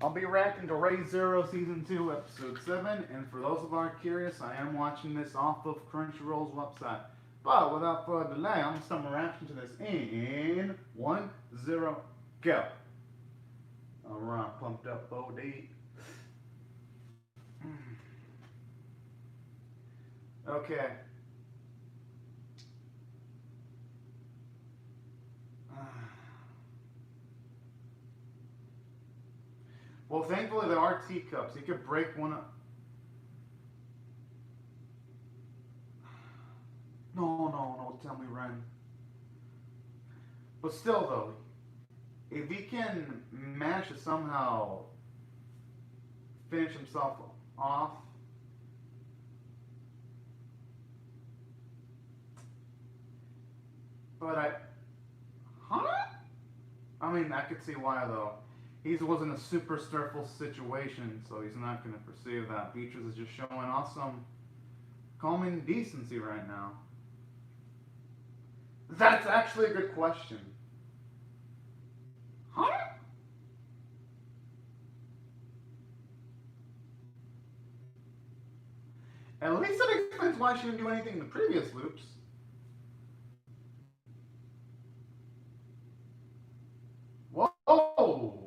I'll be reacting to Ray Zero Season 2, Episode 7, and for those of our curious, I am watching this off of Crunchyroll's website. But without further delay, I'm going to start my reaction to this in 1-0, go. Alright, pumped up OD. Okay. Well, thankfully there are teacups. You could break one up. No, no, no, tell me, Ren. But still, though, if he can manage to somehow finish himself off, but huh? I mean, I could see why though. He was in a super stressful situation, so he's not going to pursue that. Beatrice is just showing off some common decency right now. That's actually a good question. Huh? At least it explains why she didn't do anything in the previous loops. Whoa!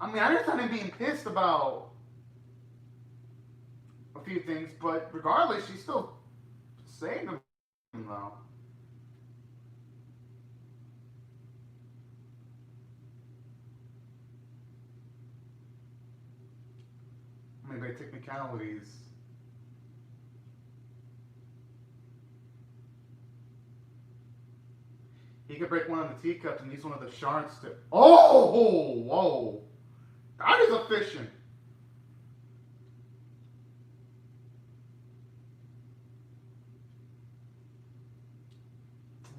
I mean, I understand him being pissed about a few things, but regardless, she's still saved him, though. I mean, by technicalities. He could break one of the teacups and use one of the shards to. Oh! Whoa! That is efficient!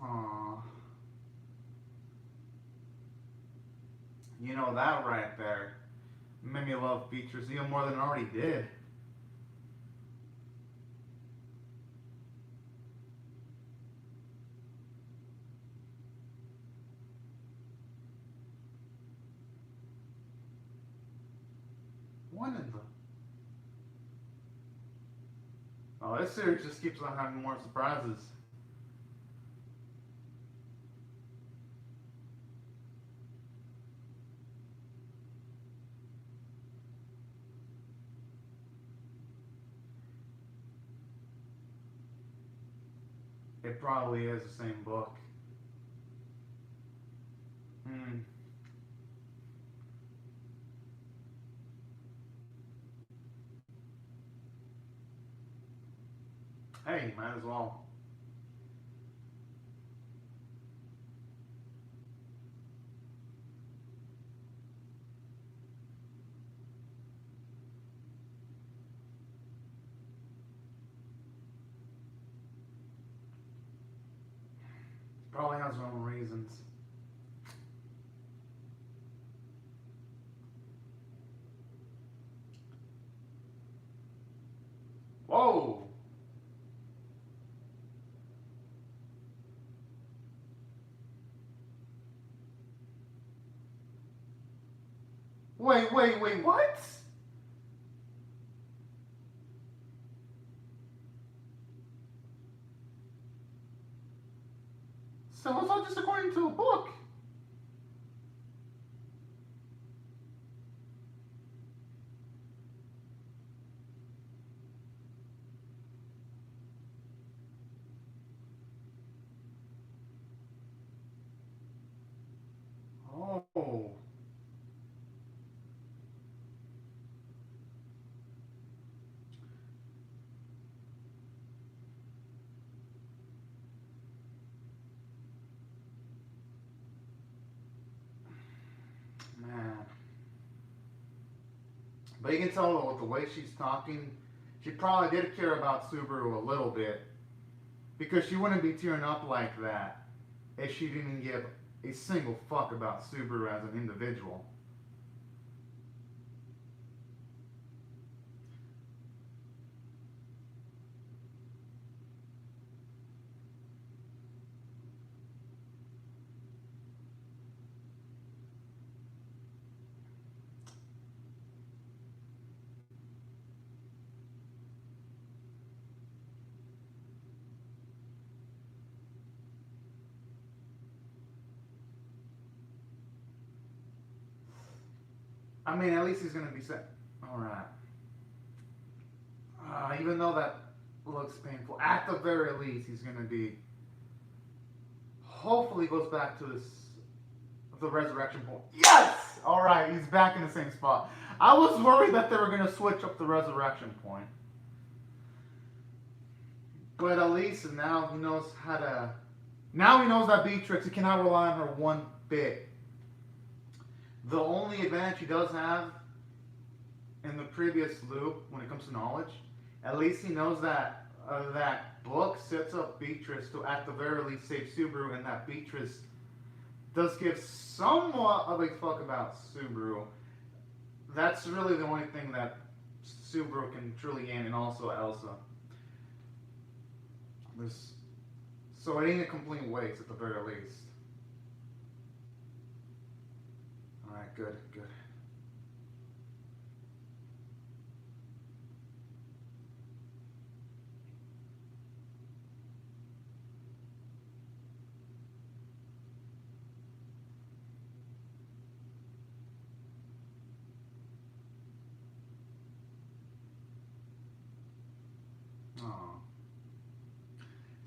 Aww. You know that right there made me love Beatrice even more than I already did. One in the. Oh, this series just keeps on having more surprises. It probably is the same book. Hmm. Hey, might as well. Probably has her own reasons. Whoa! Wait, what? So it's all just according to a book. Oh, man. But you can tell with the way she's talking, she probably did care about Subaru a little bit. Because she wouldn't be tearing up like that if she didn't give a single fuck about Subaru as an individual. I mean, at least he's gonna be set. All right. Even though that looks painful, at the very least, he's gonna be. Hopefully, goes back to the resurrection point. Yes. All right, he's back in the same spot. I was worried that they were gonna switch up the resurrection point, but at least now he knows how to. Now he knows that Beatrix, he cannot rely on her one bit. The only advantage he does have in the previous loop when it comes to knowledge, at least he knows that that book sets up Beatrice to at the very least save Subaru, and that Beatrice does give somewhat of a fuck about Subaru. That's really the only thing that Subaru can truly gain, and also Elsa. There's, so it ain't a complete waste at the very least. Alright, good, good. Oh.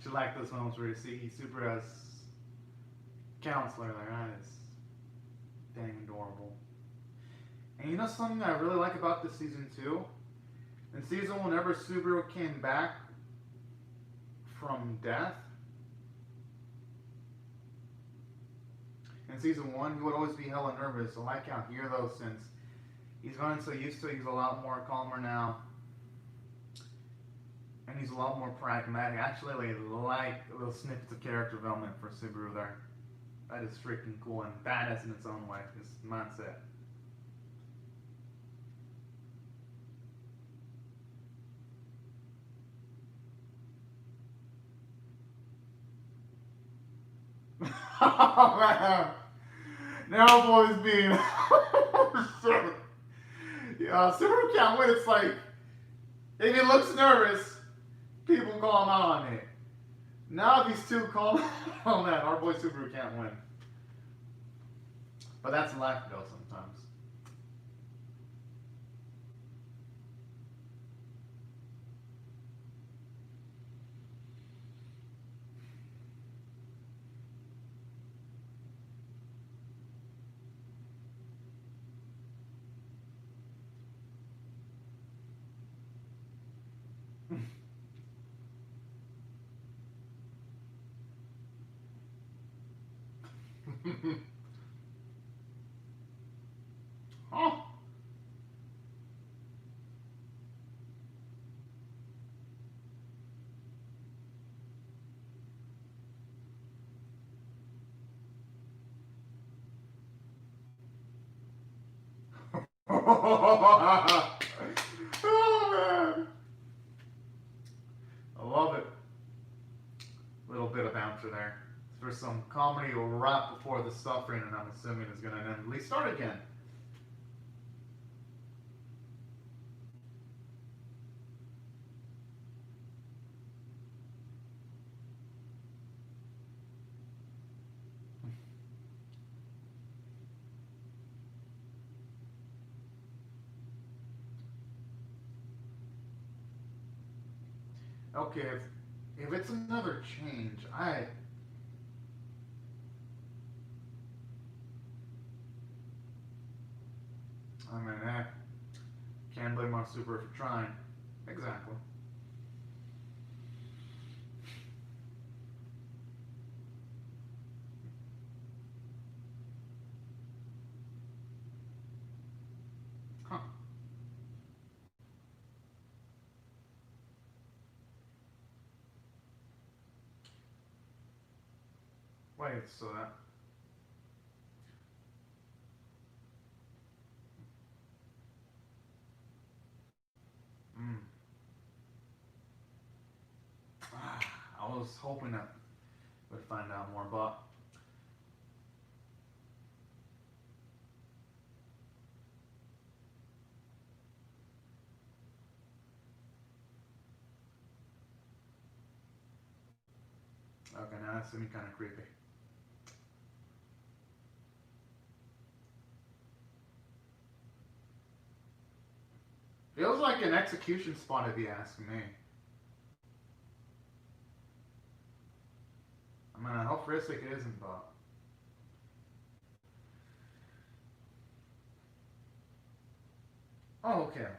She like those moments where you see Subaru as counselor there. That is dang adorable. And you know something I really like about this season too? In season 1, whenever Subaru came back from death, in season 1, he would always be hella nervous. I like how here though, since he's gotten so used to it, he's a lot more calmer now. And he's a lot more pragmatic. Actually, like little snippets of character development for Subaru there. That is freaking cool and badass in its own way. His mindset. Oh man! Now boys being yeah, Subaru can't win. It's like if he looks nervous, people call him out on it. Now if he's too calm, oh man, our boy Subaru can't win. But that's life though sometimes. Oh. Oh man. I love it. Little bit of bouncer there. For some comedy right before the suffering, and I'm assuming is gonna inevitably start again. Okay, if it's another change, I mean, can't blame my super for trying. Exactly. Huh. Wait, so that. Mm. I was hoping that we'd find out more, but okay, now that's gonna be kind of creepy. Feels like an execution spot if you ask me. I mean, I hope Ristic isn't, but... Oh, okay, okay.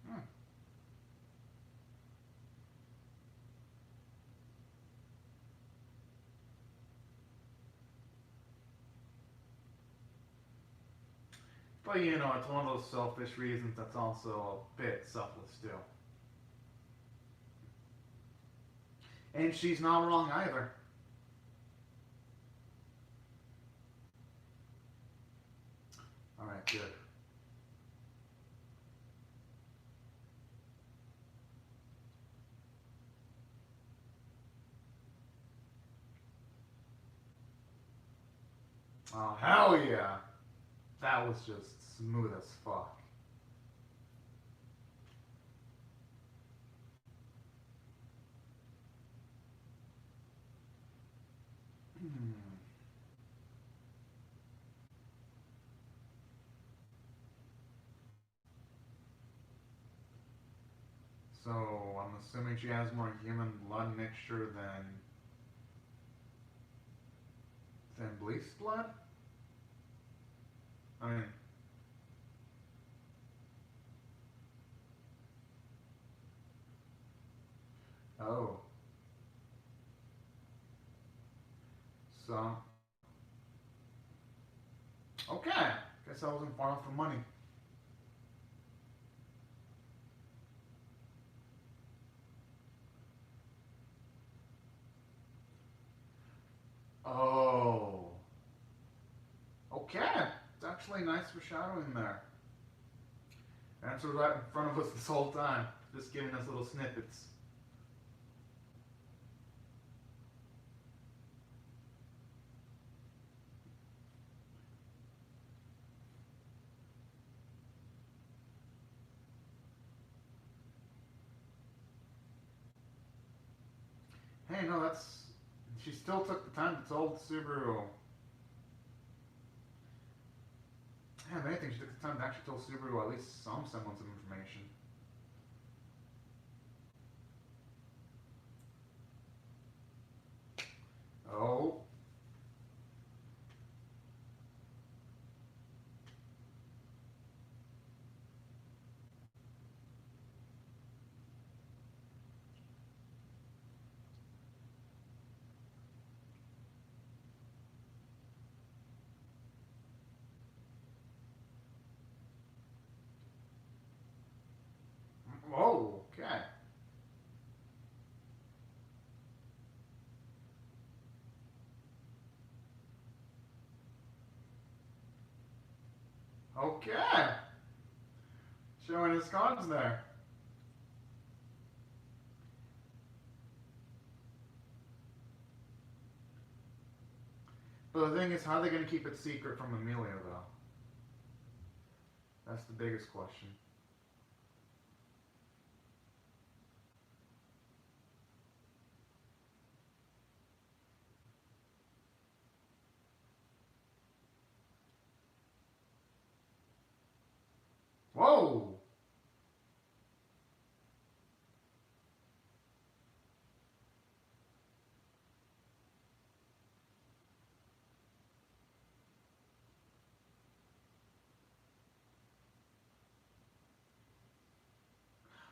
Hmm. But you know, it's one of those selfish reasons that's also a bit selfless still. And she's not wrong either. Alright, good. Oh, hell yeah. That was just smooth as fuck. Hmm. So, I'm assuming she has more human blood mixture than Bleak's blood? I mean, oh. So, okay. Guess I wasn't far off for money. Oh. Okay. It's actually nice foreshadowing there. Answer right in front of us this whole time. Just giving us little snippets. Hey, no, that's... She still took the time to tell Subaru... Yeah, if anything, she took the time to actually tell Subaru at least some semblance of information. Oh. Whoa, okay. Okay. Showing his cards there. But the thing is, how are they going to keep it secret from Amelia, though? That's the biggest question. Whoa!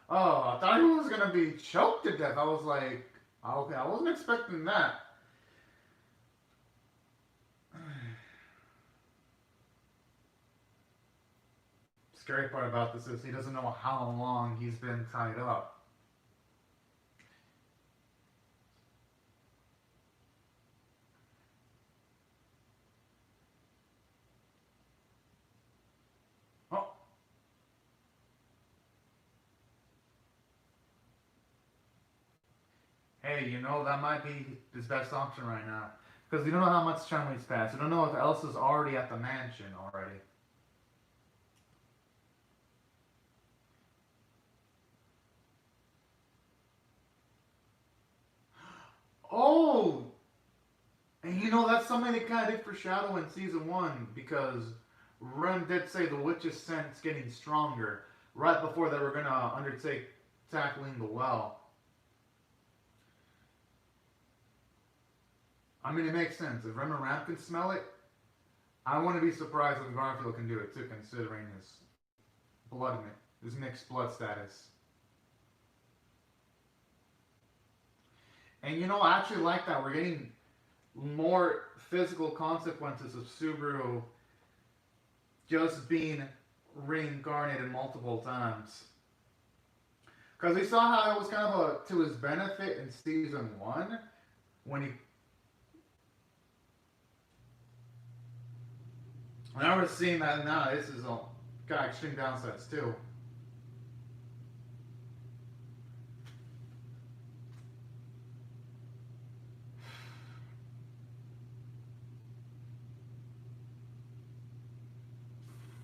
Oh, I thought he was going to be choked to death. I was like, okay, I wasn't expecting that. Scary part about this is he doesn't know how long he's been tied up. Oh, hey, you know, that might be his best option right now. Because you don't know how much time he's passed. You don't know if Elsa's already at the mansion already. that's something they kind of did foreshadow in season 1 because Rem did say the witch's scent's getting stronger right before they were going to undertake tackling the well. I mean, it makes sense. If Rem and Ram can smell it, I wouldn't be surprised if Garfield can do it too, considering his mixed blood status. And I actually like that. We're getting more physical consequences of Subaru just being reincarnated multiple times. Because we saw how it was kind of to his benefit in season 1 when he. Now we're seeing that now. This is got extreme downsides too.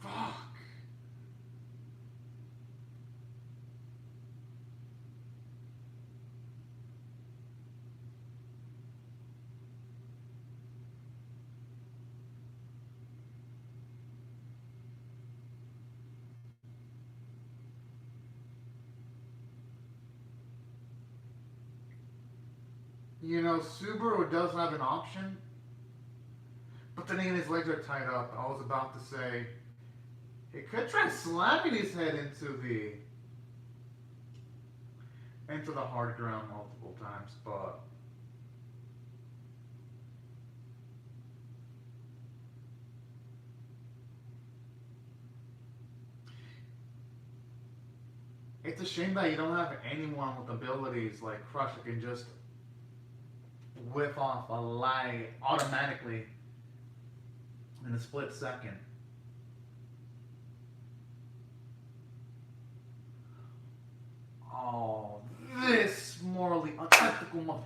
Fuck. Subaru does have an option, but then again, his legs are tied up. I was about to say, he could try slamming his head into the hard ground multiple times, but it's a shame that you don't have anyone with abilities like Crush that can just whip off a lie automatically in a split second. Oh, this morally unethical mother.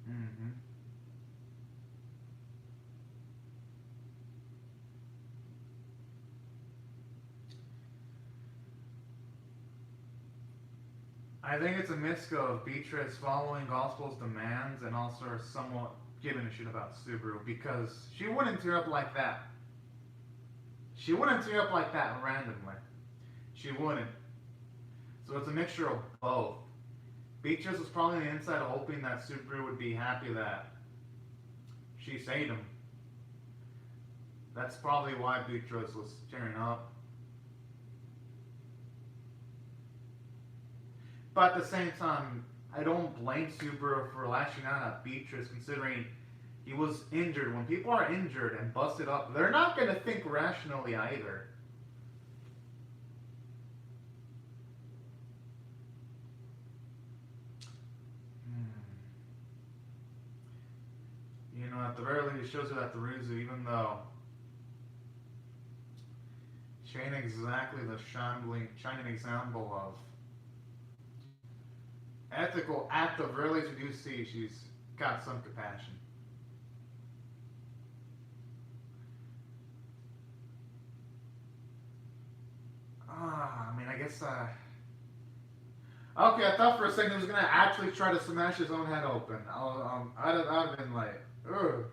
Mm-hmm. I think it's a mix of Beatrice following Gospel's demands and also somewhat giving a shit about Subaru because she wouldn't tear up like that. She wouldn't tear up like that randomly. She wouldn't. So it's a mixture of both. Beatrice was probably on the inside hoping that Subaru would be happy that she saved him. That's probably why Beatrice was tearing up. But at the same time, I don't blame Subaru for lashing out at Beatrice considering he was injured. When people are injured and busted up, they're not going to think rationally either. At the very least, it shows you that Ruzu, even though she ain't exactly the shining example of ethical, at the very least, we do see she's got some compassion. I guess, okay, I thought for a second he was going to actually try to smash his own head open. I'd have been like, ugh.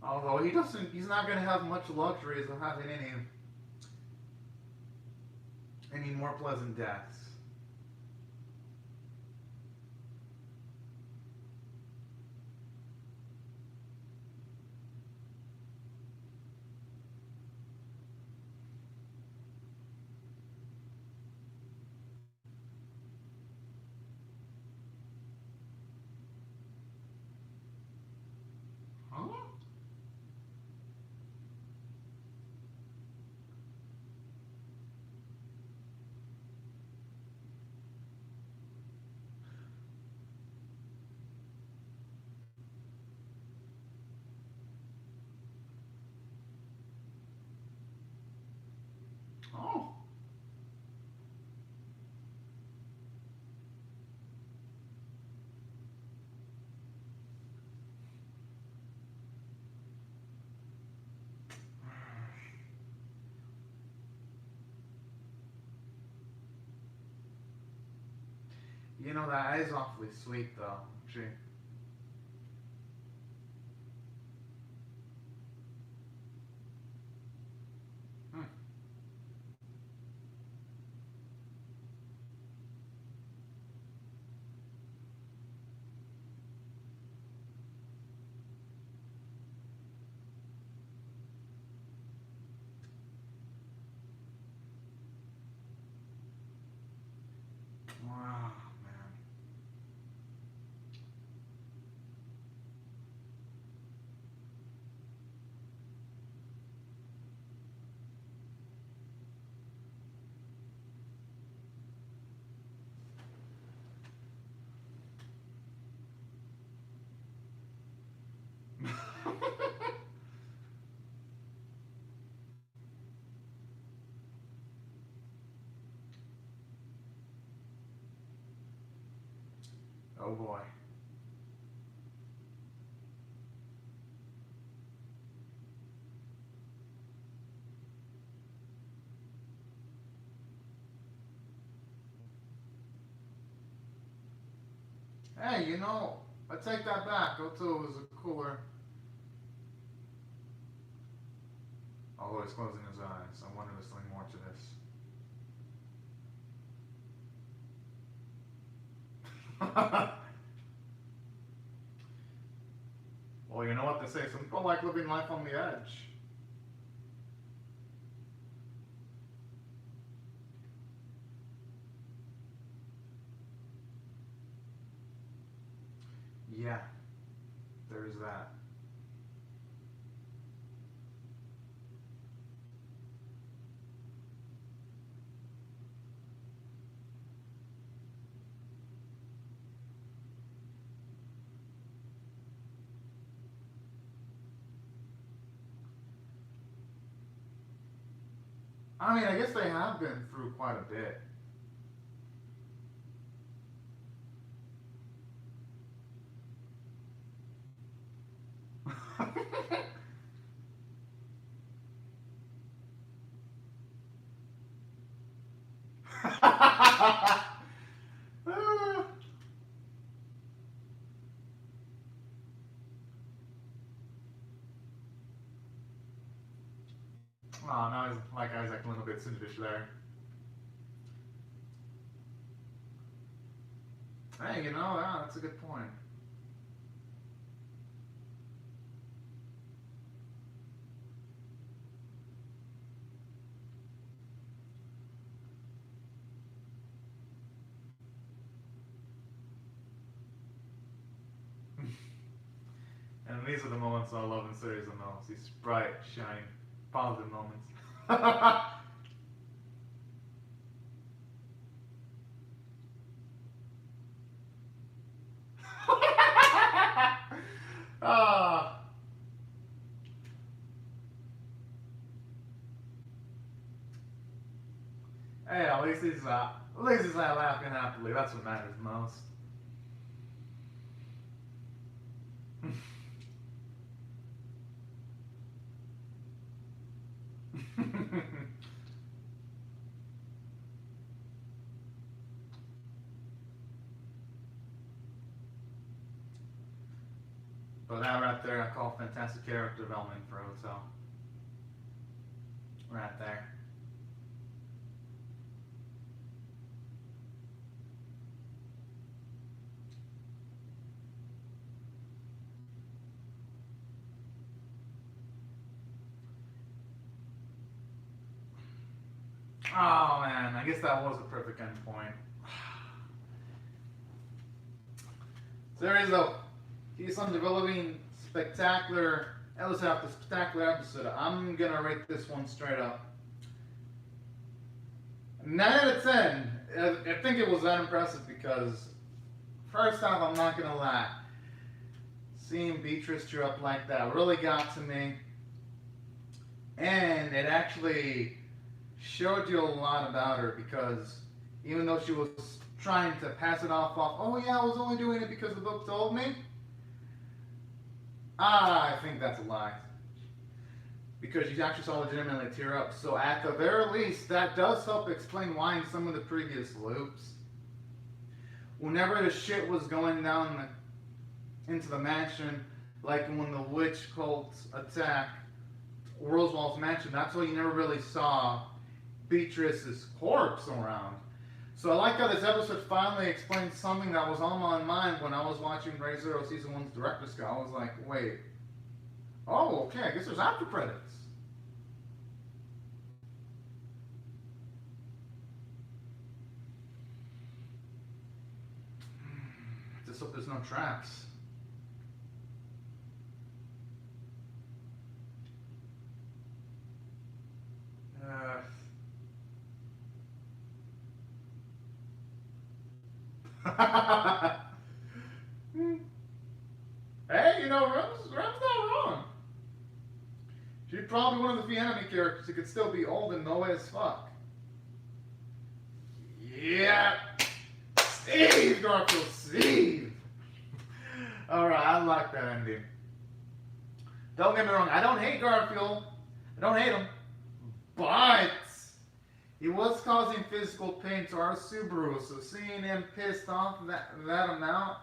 Although he's not going to have much luxuries of having any more pleasant deaths. Oh. You know, that is awfully sweet, though. She. Hmm. Wow, man. Oh boy. Hey, you know, I take that back. Otto was a cooler. Although he's closing his eyes. I wonder if there's something more to this. Well, you know what they say. Some people like living life on the edge. Yeah, there's that. I mean, I guess they have been through quite a bit. Oh, now he's like Isaac a little bit Sindish there. Hey, you know, yeah, that's a good point. And these are the moments I love in series the most. These bright, shining, positive moments. Ah, hey, at least he's not laughing happily. That's what matters most. But that right there, I call fantastic character development for Hotel. Right there. Oh man, I guess that was a perfect end point. Series though, keeps on developing spectacular. Let's have the spectacular episode. I'm gonna rate this one straight up 9 out of 10. I think it was that impressive because first off, I'm not gonna lie, seeing Beatrice cheer up like that really got to me, and it actually showed you a lot about her because even though she was trying to pass it off, oh yeah, I was only doing it because the book told me. I think that's a lie. Because you actually saw legitimately tear up. So at the very least, that does help explain why in some of the previous loops, whenever the shit was going down into the mansion, like when the witch cults attack Rosenwald's mansion, that's why you never really saw Beatrice's corpse around. So I like how this episode finally explains something that was on my mind when I was watching Re:Zero Season 1's Director's Cut. I was like, wait. Oh, okay, I guess there's after credits. Just hope there's no traps. Hey, you know, Rem's not wrong. She's probably one of the few enemy characters who could still be old and know as fuck. Yeah. Steve, Garfield, Steve. Alright, I like that ending. Don't get me wrong, I don't hate Garfield. I don't hate him. But he was causing physical pain to our Subaru, so seeing him pissed off that amount,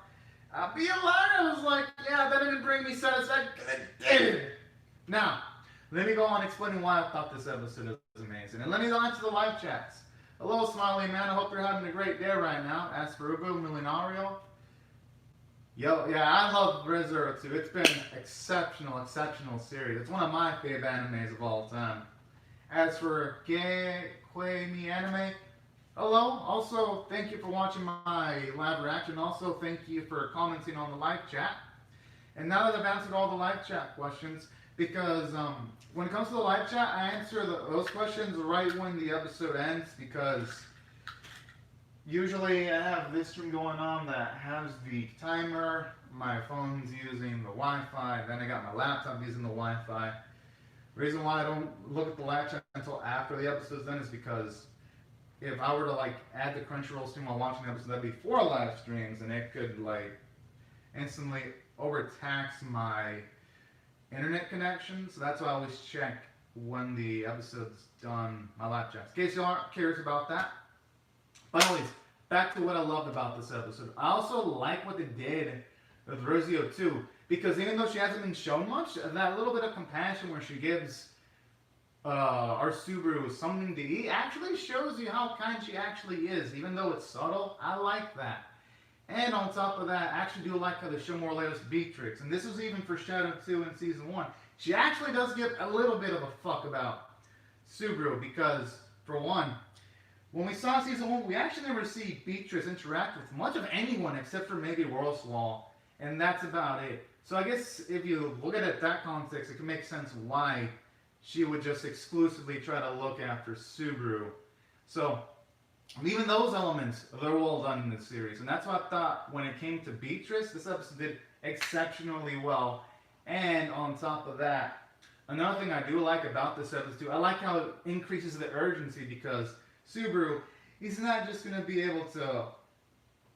I'll be a liar. I was like, yeah, that didn't bring me satisfaction. It did. Now, let me go on explaining why I thought this episode was amazing. And let me go on to the live chats. Hello, Smiley Man. I hope you're having a great day right now. As for Ugo Milionario, yo, yeah, I love Re:Zero too. It's been exceptional series. It's one of my favorite animes of all time. As for Kei Mi Anime, hello. Also, thank you for watching my live reaction. Also, thank you for commenting on the live chat. And now that I've answered all the live chat questions, because when it comes to the live chat, I answer those questions right when the episode ends, because usually I have this stream going on that has the timer, my phone's using the Wi-Fi, then I got my laptop using the Wi-Fi. The reason why I don't look at the live chat until after the episode's done is because if I were to like add the Crunchyroll stream while watching the episode, that'd be 4 live streams, and it could like instantly overtax my internet connection. So that's why I always check when the episode's done, my live chats. In case you aren't curious about that. But anyways, back to what I loved about this episode. I also like what they did with Re:Zero 2, because even though she hasn't been shown much, that little bit of compassion where she gives our Subaru something to eat actually shows you how kind she actually is, even though it's subtle. I like that. And on top of that, I actually do like how they show more layers to Beatrix. And this was even for Shadow 2 in Season 1. She actually does give a little bit of a fuck about Subaru, because, for one, when we saw Season 1, we actually never see Beatrix interact with much of anyone except for maybe Roswaal, and that's about it. So I guess if you look at it in that context, it can make sense why she would just exclusively try to look after Subaru. So, even those elements, they're well done in this series. And that's what I thought when it came to Beatrice, this episode did exceptionally well. And on top of that, another thing I do like about this episode too, I like how it increases the urgency, because Subaru, he's not just going to be able to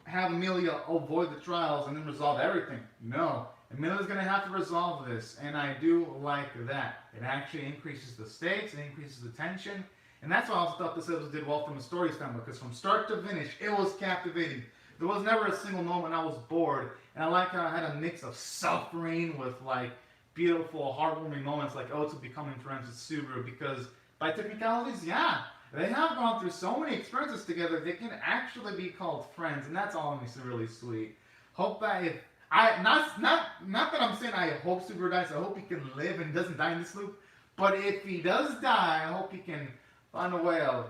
have Emilia avoid the trials and then resolve everything. No, Emilia's going to have to resolve this, and I do like that. It actually increases the stakes, it increases the tension, and that's why I also thought this episode did well from a story standpoint, because from start to finish, it was captivating. There was never a single moment I was bored, and I like how I had a mix of suffering with like beautiful, heartwarming moments like Otto becoming friends with Subaru, because by technicalities, yeah, they have gone through so many experiences together, they can actually be called friends, and that's all makes it really sweet. Hope that if not that I'm saying I hope Subaru dies, I hope he can live and doesn't die in this loop, but if he does die, I hope he can find a way of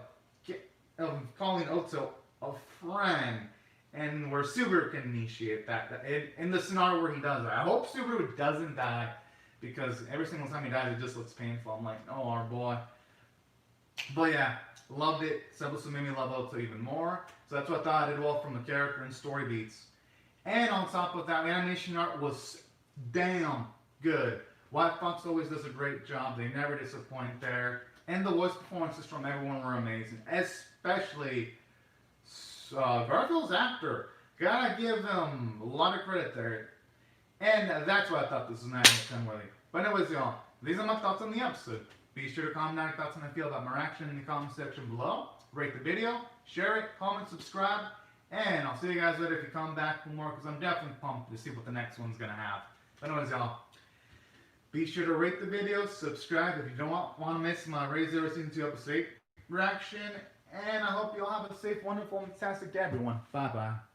calling Otto a friend, and where Subaru can initiate that in the scenario where he does that. I hope Subaru doesn't die, because every single time he dies, it just looks painful. I'm like, oh, our boy. But yeah, loved it. This episode made me love Otto even more. So that's what I thought I did well from the character and story beats. And on top of that, the animation art was damn good. White Fox always does a great job. They never disappoint there. And the voice performances from everyone were amazing. Especially Garfield's actor. Gotta give him a lot of credit there. And that's why I thought this was 9 out of 10 worthy. But anyways, y'all, these are my thoughts on the episode. Be sure to comment down your thoughts on how you feel about my reaction in the comment section below. Rate the video, share it, comment, subscribe, And I'll see you guys later if you come back for more, because I'm definitely pumped to see what the next one's going to have. But anyways, y'all, be sure to rate the video, subscribe if you don't want to miss my Re:Zero Season 2 Episode 8 reaction. And I hope you all have a safe, wonderful, fantastic day, everyone. Bye-bye.